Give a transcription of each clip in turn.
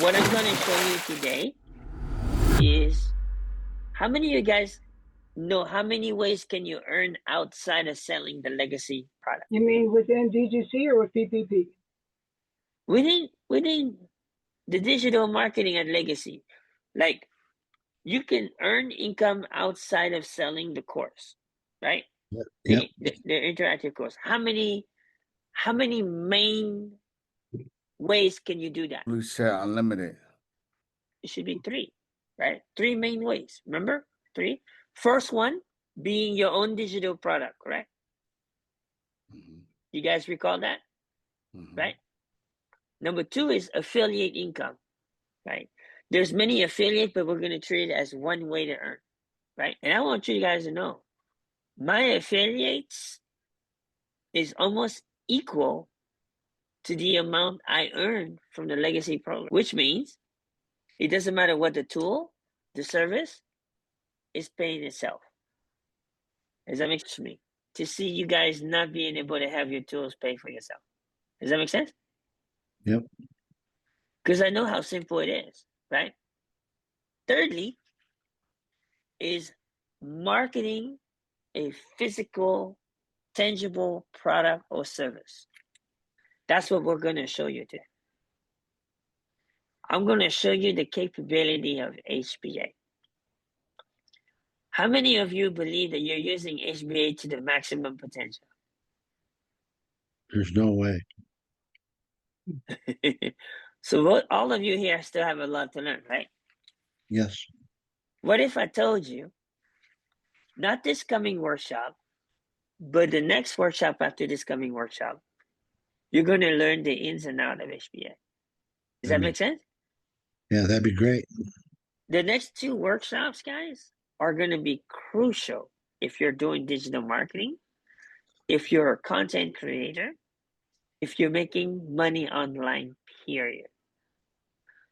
What I'm going to show you today is how many of you guys know how many ways can you earn outside of selling the legacy product? You mean within DGC or with PPP? Within the digital marketing at legacy, like you can earn income outside of selling the course, right? Yep. The interactive course. How many main ways can you do that? Blue Share Unlimited. It should be three, right? Three main ways. Remember? Three. First one being your own digital product, correct? You guys recall that? Right? Number two is affiliate income, right? There's many affiliate, but we're going to treat it as one way to earn, right? And I want you guys to know, my affiliates is almost equal to the amount I earn from the legacy program, which means it doesn't matter what the tool, the service is paying itself. Does that make sense to me? To see you guys not being able to have your tools pay for yourself. Does that make sense? Yep. Because I know how simple it is, right? Thirdly, is marketing a physical, tangible product or service. That's what we're going to show you today. I'm going to show you the capability of HBA. How many of you believe that you're using HBA to the maximum potential? There's no way. So what, all of you here still have a lot to learn, right? Yes. What if I told you, not this coming workshop, but the next workshop after this coming workshop, you're going to learn the ins and outs of HBA. Does that make sense? Yeah, that'd be great. The next two workshops, guys, are going to be crucial if you're doing digital marketing, if you're a content creator, if you're making money online, period.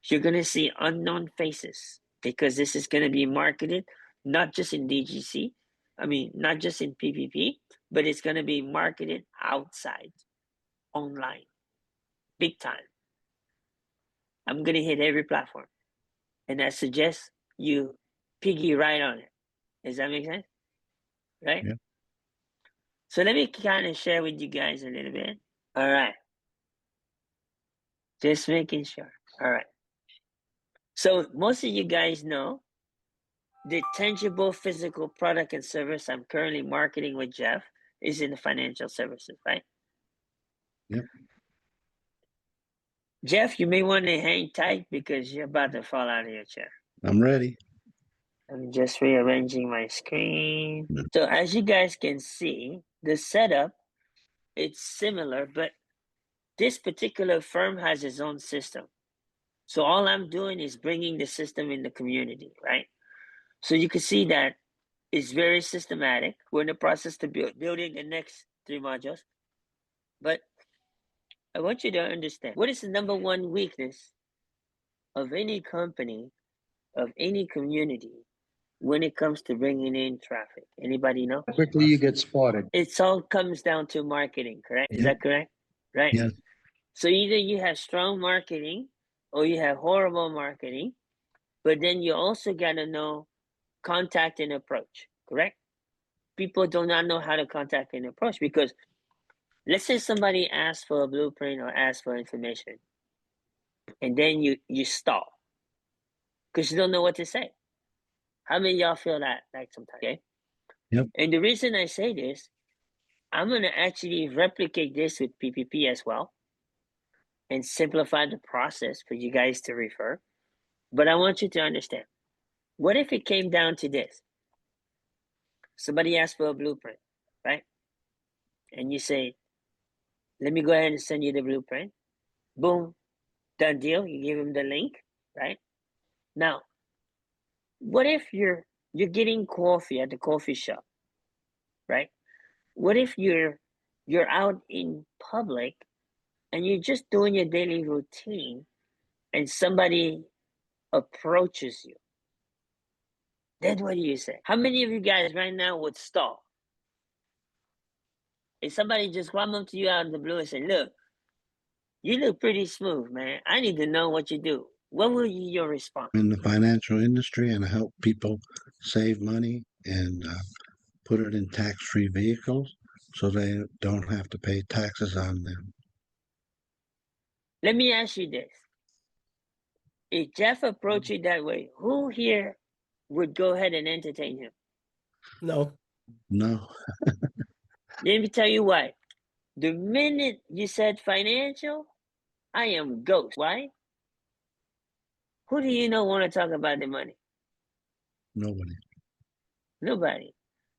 You're going to see unknown faces because this is going to be marketed not just in DGC, not just in PPP, but it's going to be marketed outside, online, big time. I'm going to hit every platform. And I suggest you piggy right on it. Does that make sense? Right? Yeah. So let me kind of share with you guys a little bit. All right. Just making sure. All right. So most of you guys know the tangible physical product and service I'm currently marketing with Jeff is in the financial services, right? Yep. Jeff, you may want to hang tight because you're about to fall out of your chair. I'm ready. I'm just rearranging my screen. So as you guys can see, the setup, it's similar, but this particular firm has its own system. So all I'm doing is bringing the system in the community, right? So you can see that it's very systematic. We're in the process to building the next 3 modules. But I want you to understand, what is the number one weakness of any company, of any community, when it comes to bringing in traffic? Anybody know? Quickly you get spotted. It all comes down to marketing, correct? Is that correct? Right. Yes. So either you have strong marketing or you have horrible marketing, but then you also got to know contact and approach, correct? People do not know how to contact and approach because let's say somebody asks for a blueprint or asks for information and then you stall because you don't know what to say. How many of y'all feel that like sometimes? Okay. Yep. And the reason I say this, I'm going to actually replicate this with PPP as well and simplify the process for you guys to refer. But I want you to understand, what if it came down to this? Somebody asked for a blueprint, right? And you say, let me go ahead and send you the blueprint. Boom, done deal. You give them the link, right? Now, what if you're getting coffee at the coffee shop, right? What if you're out in public and you're just doing your daily routine and somebody approaches you? Then what do you say? How many of you guys right now would stall? If somebody just come up to you out of the blue and say, look, you look pretty smooth, man. I need to know what you do. what will be your response? In the financial industry, and I help people save money and put it in tax-free vehicles so they don't have to pay taxes on them. Let me ask you this. If Jeff approached you that way, who here would go ahead and entertain him? No. No, Let me tell you why. The minute you said financial, I am ghost. Why? Who do you know want to talk about the money? nobody. Nobody.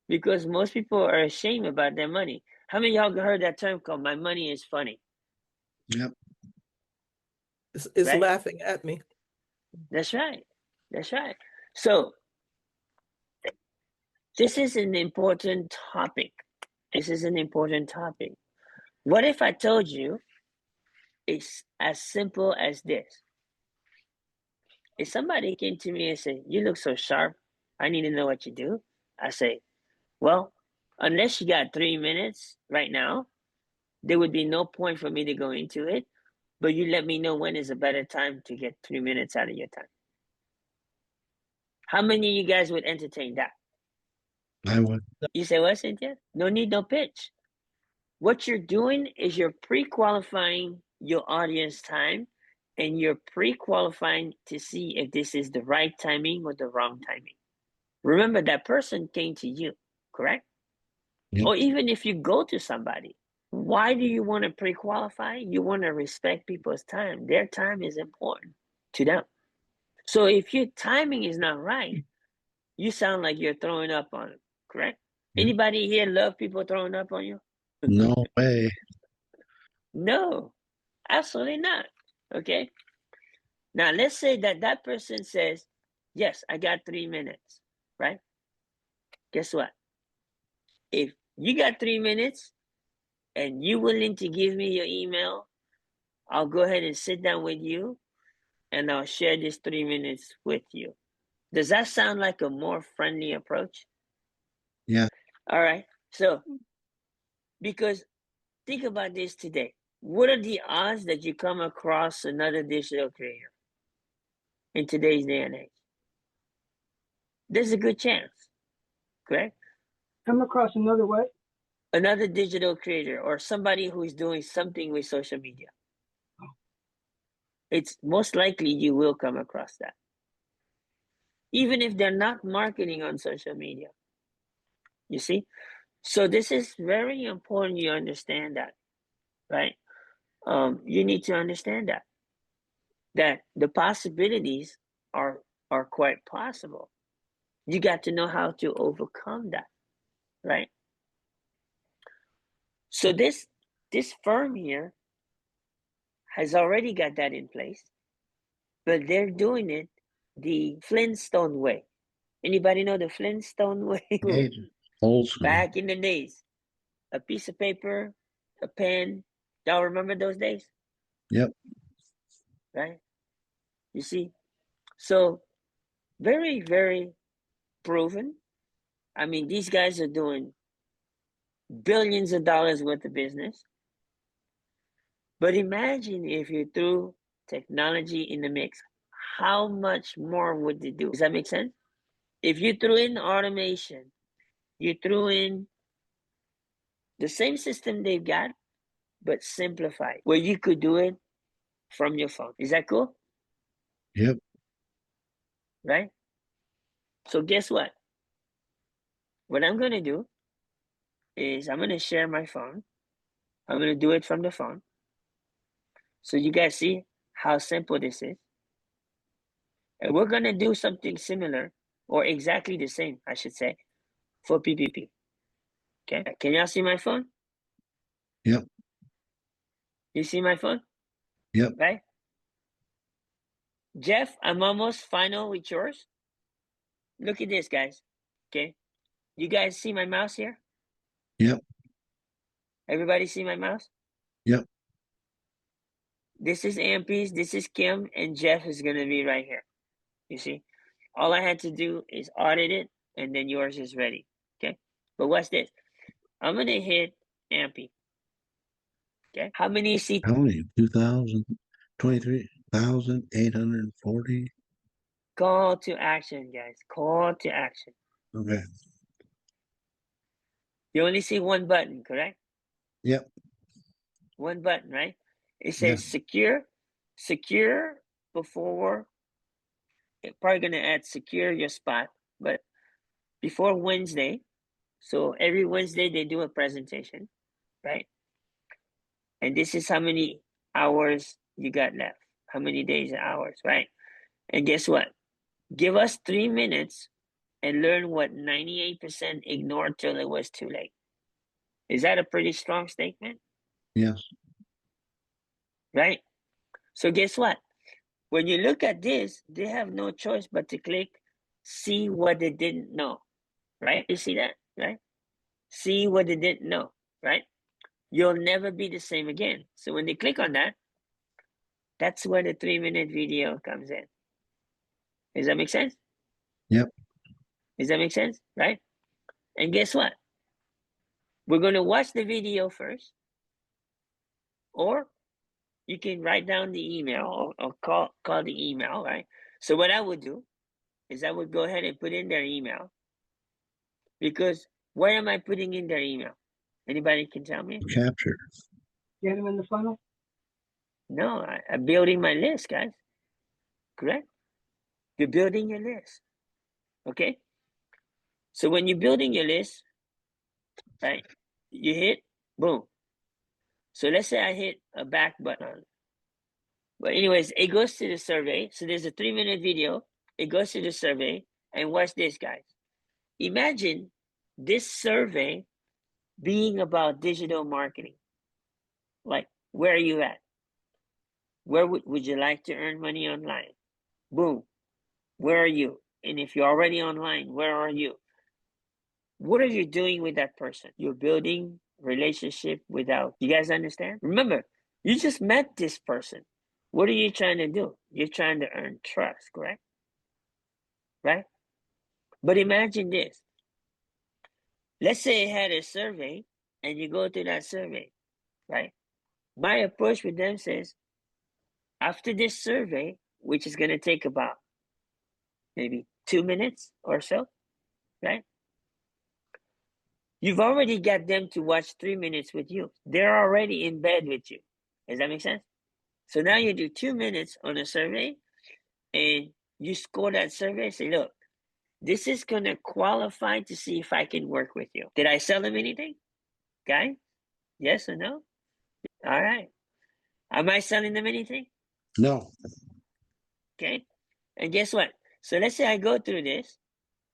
Because most people are ashamed about their money. How many of y'all heard that term called "my money is funny"? Yep. It's Right? laughing at me. That's right. That's right. So this is an important topic. This is an important topic. What if I told you it's as simple as this? If somebody came to me and said, "You look so sharp, I need to know what you do," I say, well, unless you got 3 minutes right now, there would be no point for me to go into it. But you let me know when is a better time to get 3 minutes out of your time. How many of you guys would entertain that? I would. You say, what, Cynthia? No need, no pitch. What you're doing is you're pre-qualifying your audience time, and you're pre-qualifying to see if this is the right timing or the wrong timing. Remember, that person came to you, correct? Yep. Or even if you go to somebody, why do you want to pre-qualify? You want to respect people's time. Their time is important to them. So if your timing is not right, you sound like you're throwing up on them, correct? Yep. Anybody here love people throwing up on you? No way. No, absolutely not. Okay. Now let's say that that person says, yes, I got 3 minutes, right? Guess what? If you got 3 minutes and you're willing to give me your email, I'll go ahead and sit down with you and I'll share this 3 minutes with you. Does that sound like a more friendly approach? Yeah. All right. So, because think about this today. What are the odds that you come across another digital creator in today's day and age? There's a good chance, correct? Come across another what? Another digital creator or somebody who's doing something with social media. It's most likely you will come across that. Even if they're not marketing on social media. You see? So this is very important you understand that, right? You need to understand that the possibilities are quite possible. You got to know how to overcome that, right? So this firm here has already got that in place, but they're doing it the Flintstone way. Anybody know the Flintstone way? Old school. Back in the days, a piece of paper, a pen. Y'all remember those days? Yep. Right? You see? So very, very proven. I mean, these guys are doing billions of dollars worth of business. But imagine if you threw technology in the mix, how much more would it do? Does that make sense? If you threw in automation, you threw in the same system they've got, but simplified, where you could do it from your phone. Is that cool? Yep. Right? So guess what? What I'm going to do is I'm going to share my phone. I'm going to do it from the phone. So you guys see how simple this is. And we're going to do something similar, or exactly the same, I should say, for PPP. Okay? Can y'all see my phone? Yep. You see my phone? Yep. Right? Jeff, I'm almost final with yours. Look at this, guys. Okay? You guys see my mouse here? Yep. Everybody see my mouse? Yep. This is AMP's, this is Kim, and Jeff is going to be right here. You see? All I had to do is audit it, and then yours is ready. Okay? But watch this. I'm going to hit AMP. Okay? How many see? How many? 2023? 1,840. Call to action, guys. Call to action. Okay. You only see one button, correct? Yep. One button, right? It Yeah. says secure before. It's probably gonna add secure your spot, but before Wednesday. So every Wednesday they do a presentation, right? And this is how many hours you got left, how many days and hours, right? And guess what? Give us 3 minutes and learn what 98% ignored till it was too late. Is that a pretty strong statement? Yes. Right? So guess what? When you look at this, they have no choice but to click see what they didn't know. Right? You see that? Right? See what they didn't know. Right? You'll never be the same again. So when they click on that, that's where the 3-minute video comes in. Does that make sense? Yep. Does that make sense? Right? And guess what? We're going to watch the video first, or you can write down the email or call the email, right? So what I would do is I would go ahead and put in their email, because where am I putting in their email? Anybody can tell me? Capture. Get them in the funnel. No, I'm building my list, guys. Correct? You're building your list. Okay? So when you're building your list, right, you hit boom. So let's say I hit a back button. But anyways, it goes to the survey. So there's a 3-minute video. It goes to the survey. And watch this, guys. Imagine this survey being about digital marketing. Like, where are you at? Where would you like to earn money online? Boom. Where are you? And if you're already online, where are you? What are you doing with that person? You're building relationship without. You guys understand? Remember, you just met this person. What are you trying to do? You're trying to earn trust, correct? Right? But imagine this. Let's say it had a survey and you go to that survey, right? My approach with them says, after this survey, which is going to take about maybe 2 minutes or so, right? You've already got them to watch 3 minutes with you. They're already in bed with you. Does that make sense? So now you do 2 minutes on a survey and you score that survey. Say, look, this is going to qualify to see if I can work with you. Did I sell them anything? Guy? Yes or no? All right. Am I selling them anything? No. Okay. And guess what? So let's say I go through this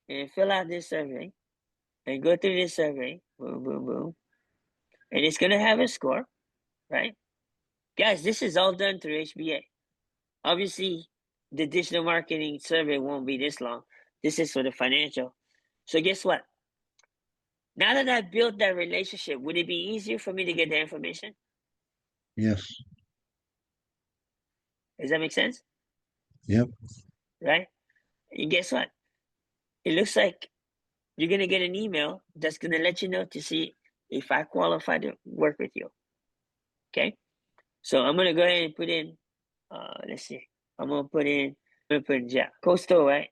and fill out this survey and go through this survey. Boom, boom, boom. And it's going to have a score, right? Guys, this is all done through HBA. Obviously, the digital marketing survey won't be this long. This is for the financial. So guess what? Now that I've built that relationship, would it be easier for me to get the information? Yes. Does that make sense? Yep. Right? And guess what? It looks like you're going to get an email that's going to let you know to see if I qualify to work with you. Okay? So I'm going to go ahead and put in, let's see. I'm going to put in yeah, Coastal, right?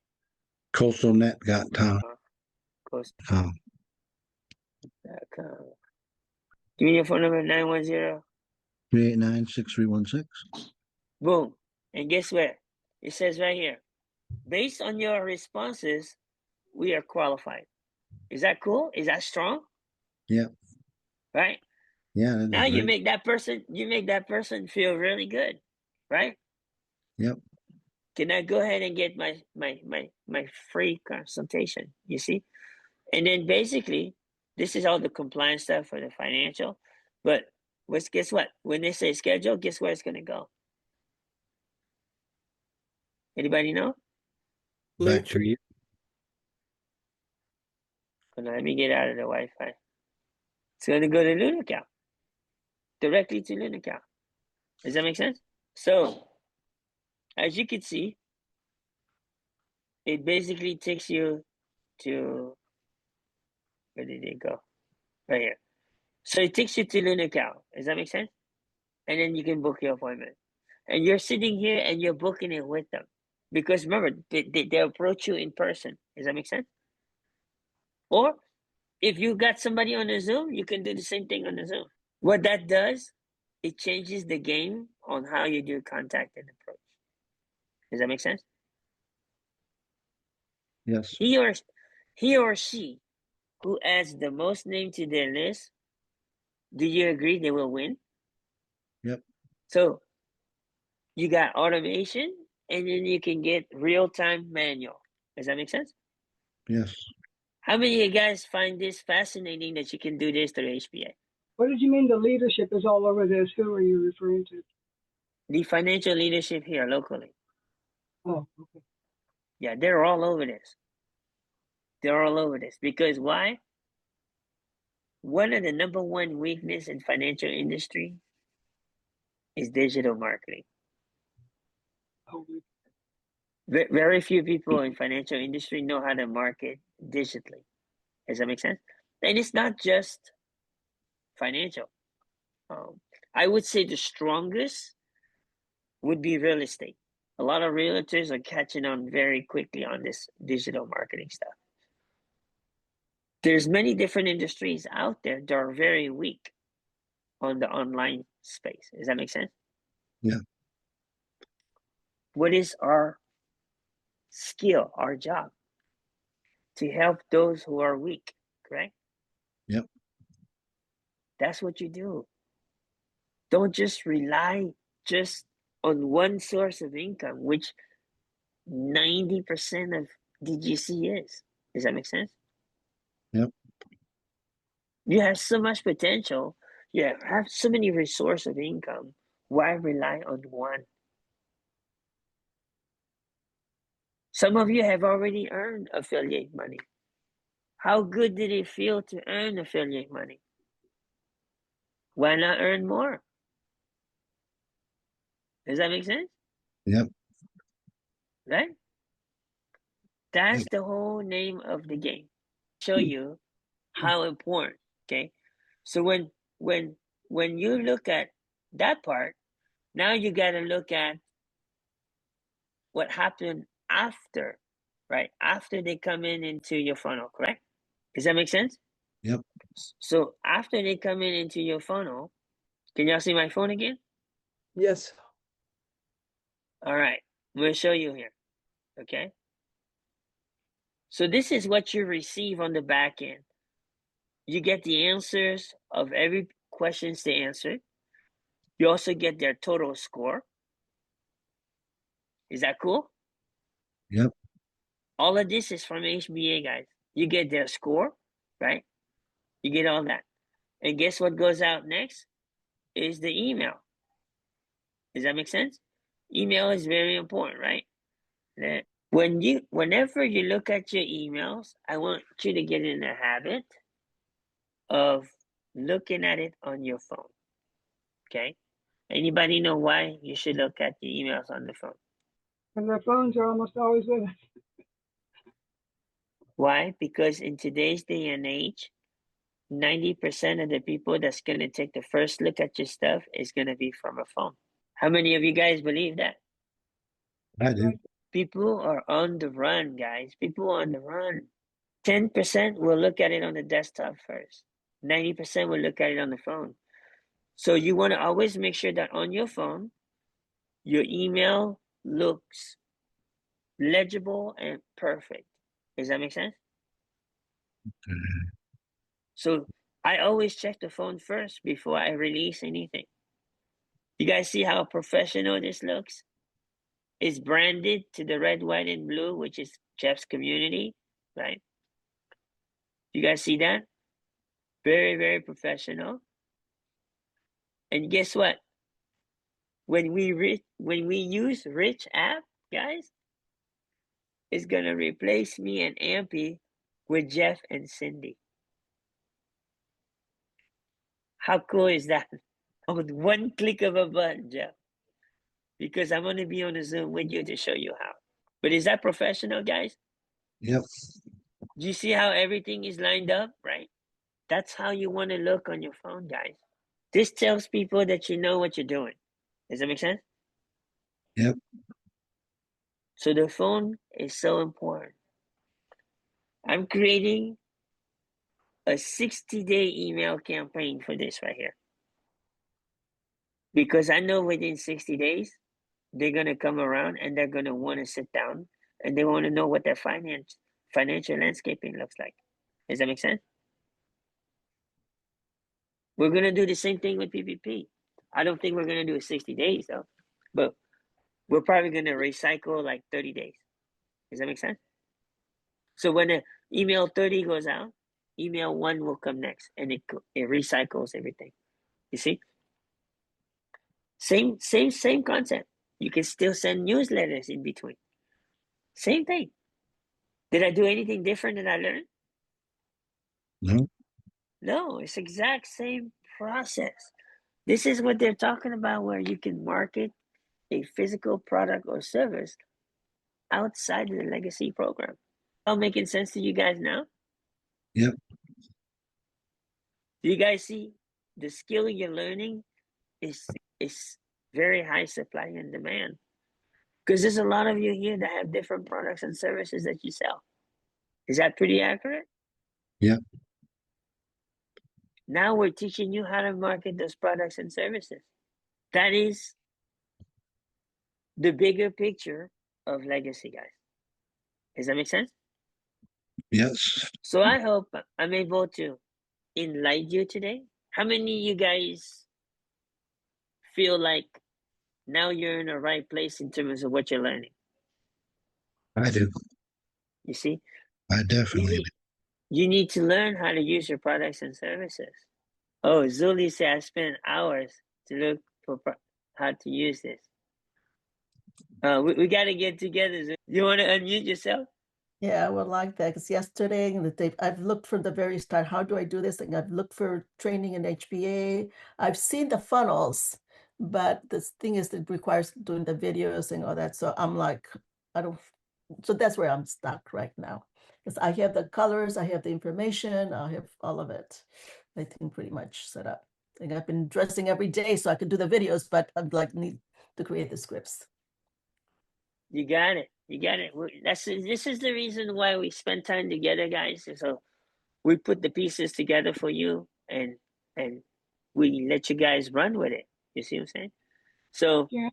Coastalnet.com. Coastal.com. Give me your phone number, 910. 389-6316. Boom. And guess where? It says right here, based on your responses, we are qualified. Is that cool? Is that strong? Yep. Right? Yeah. That Now is you great. make that person feel really good. Right? Yep. Can I go ahead and get my free consultation? You see? And then basically, this is all the compliance stuff for the financial. But guess what? When they say schedule, guess where it's gonna go? Anybody know? Back to you. Let me get out of the Wi-Fi. It's gonna go to LunaCal. Directly to LunaCal. Does that make sense? So, as you can see, it basically takes you to, where did it go? Right here. So it takes you to LunaCal. Does that make sense? And then you can book your appointment. and you're sitting here and you're booking it with them. Because remember, they approach you in person. Does that make sense? Or if you got somebody on the Zoom, you can do the same thing on the Zoom. What that does, it changes the game on how you do contact and approach. Does that make sense? Yes. He or she who adds the most name to their list, do you agree they will win? Yep. So you got automation, and then you can get real-time manual. Does that make sense? Yes. How many of you guys find this fascinating that you can do this through HBA? What did you mean the leadership is all over this? Who are you referring to? The financial leadership here locally. Oh, okay. Yeah, they're all over this. They're all over this. Because why? One of the number one weakness in financial industry is digital marketing. Oh, Very few people in financial industry know how to market digitally. Does that make sense? And it's not just financial. I would say the strongest would be real estate. A lot of realtors are catching on very quickly on this digital marketing stuff. There's many different industries out there that are very weak on the online space. Does that make sense? Yeah. What is our skill, our job? To help those who are weak, correct? Yep. That's what you do. Don't just rely just on one source of income, which 90% of DGC is. Does that make sense? Yep. You have so much potential. You have so many resources of income. Why rely on one? Some of you have already earned affiliate money. How good did it feel to earn affiliate money? Why not earn more? Does that make sense? Yep. Right? That's Yep. the whole name of the game. Show you how important. Okay. So when you look at that part, now you got to look at what happened after, right? After they come in into your funnel, correct? Does that make sense? Yep. So after they come in into your funnel, can y'all see my phone again? Yes. All right. I'm going to show you here. Okay. So this is what you receive on the back end. You get the answers of every questions they answered. You also get their total score. Is that cool? Yep. All of this is from HBA, guys. You get their score, right? You get all that. And guess what goes out next? Is the email. Does that make sense? Email is very important, right? Whenever you look at your emails, I want you to get in the habit of looking at it on your phone. Okay? Anybody know why you should look at your emails on the phone? and their phones are almost always with us. Why? Because in today's day and age, 90% of the people that's going to take the first look at your stuff is going to be from a phone. How many of you guys believe that? I do. People are on the run, guys. People are on the run. 10% will look at it on the desktop first. 90% will look at it on the phone. So you want to always make sure that on your phone, your email looks legible and perfect. Does that make sense? So I always check the phone first before I release anything. You guys see how professional this looks? It's branded to the red, white, and blue, which is Jeff's community, right? You guys see that? Very, very professional. And guess what? When we use Rich app, guys, it's gonna replace me and Ampy with Jeff and Cindy. How cool is that? With one click of a button, Jeff. Because I'm gonna be on the Zoom with you to show you how. But is that professional, guys? Yep. Do you see how everything is lined up, right? That's how you want to look on your phone, guys. This tells people that you know what you're doing. Does that make sense? Yep. So the phone is so important. I'm creating a 60-day email campaign for this right here. Because I know within 60 days, they're going to come around and they're going to want to sit down and they want to know what their financial landscaping looks like. Does that make sense? We're going to do the same thing with PPP. I don't think we're going to do it 60 days though, but we're probably going to recycle like 30 days. Does that make sense? So when the email 30 goes out, email 1 will come next and it recycles everything. You see? Same concept. You can still send newsletters in between. Same thing. Did I do anything different than I learned? No. No, it's exact same process. This is what they're talking about where you can market a physical product or service outside of the legacy program. All making sense to you guys now? Yep. Do you guys see the skill you're learning is very high supply and demand? Because there's a lot of you here that have different products and services that you sell. Is that pretty accurate? Yep. Now we're teaching you how to market those products and services. That is the bigger picture of legacy, guys. Does that make sense? Yes. So I hope I'm able to enlighten you today. How many of you guys feel like now you're in the right place in terms of what you're learning? I do. You see, I you definitely need, you need to learn how to use your products and services. Oh, Zuli said I spent hours to look for how to use this. We got to get together. Zuli. You want to unmute yourself? Yeah, I would like that because yesterday and the day I've looked from the very start. How do I do this? And I've looked for training in HBA. I've seen the funnels, but the thing is, it requires doing the videos and all that. So I'm like, I don't. So that's where I'm stuck right now because I have the colors, I have the information, I have all of it. I think pretty much set up. And I've been dressing every day so I could do the videos, but I'm like need to create the scripts. You got it. You got it. This is the reason why we spend time together, guys. So we put the pieces together for you, and we let you guys run with it. You see what I'm saying? So Yeah.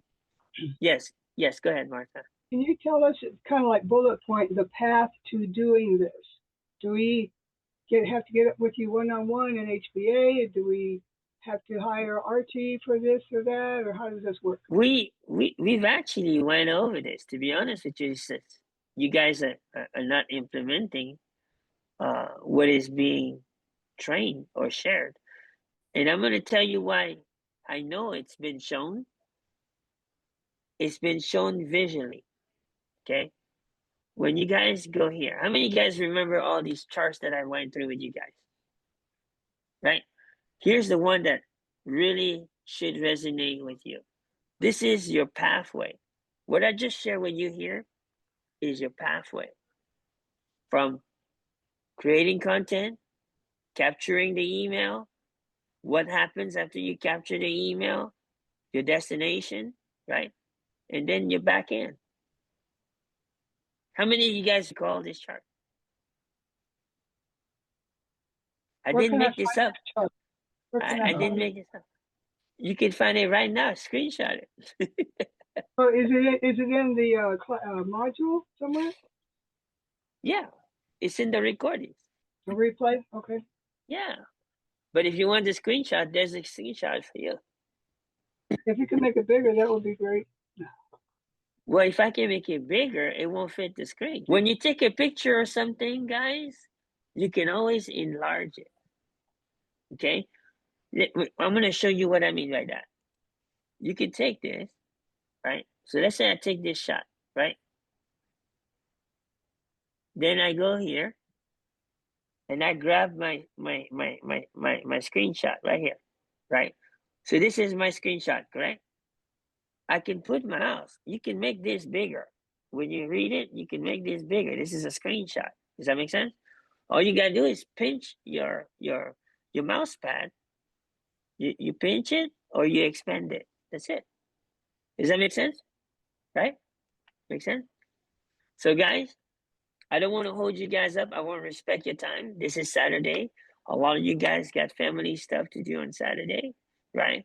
yes. Go ahead, Martha. Can you tell us, kind of like bullet point, the path to doing this? Do we have to get up with you one-on-one in HBA? Do we have to hire RT for this or that, or how does this work? We've actually went over this. To be honest with you, since you guys are not implementing what is being trained or shared, and I'm going to tell you why. I know it's been shown. It's been shown visually. Okay. When you guys go here, how many of you guys remember all these charts that I went through with you guys? Right? Here's the one that really should resonate with you. This is your pathway. What I just shared with you here is your pathway from creating content, capturing the email, what happens after you capture the email, your destination, right? And then you're back in. How many of you guys recall this chart? I Where didn't can I make find this up. that chart? Where can I I didn't find it? make this up. You can find it right now. Screenshot it. Oh, is it in the module somewhere? Yeah, it's in the recordings. The replay? Okay. Yeah, but if you want the screenshot, there's a screenshot for you. If you can make it bigger, that would be great. Well, if I can make it bigger, it won't fit the screen. When you take a picture or something, guys, you can always enlarge it. Okay? I'm going to show you what I mean by that. You can take this, right? So let's say I take this shot, right? Then I go here and I grab my screenshot right here, right? So this is my screenshot, correct? I can put my mouse. You can make this bigger. When you read it, you can make this bigger. This is a screenshot. Does that make sense? All you gotta do is pinch your mouse pad. You pinch it or you expand it. That's it. Does that make sense? Right? Make sense? So guys, I don't want to hold you guys up. I want to respect your time. This is Saturday. A lot of you guys got family stuff to do on Saturday, right?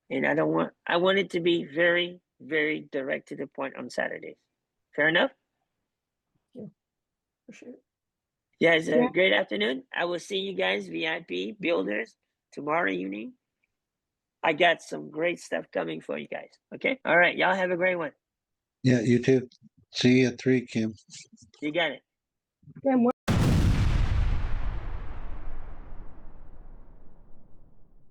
And I want it to be very, very direct to the point on Saturdays. Fair enough? Yeah, for sure. Yeah, it's a Yeah. great afternoon. I will see you guys, VIP builders, tomorrow evening. I got some great stuff coming for you guys. Okay? All right. Y'all have a great one. Yeah, you too. See you at 3, Kim. You got it. Then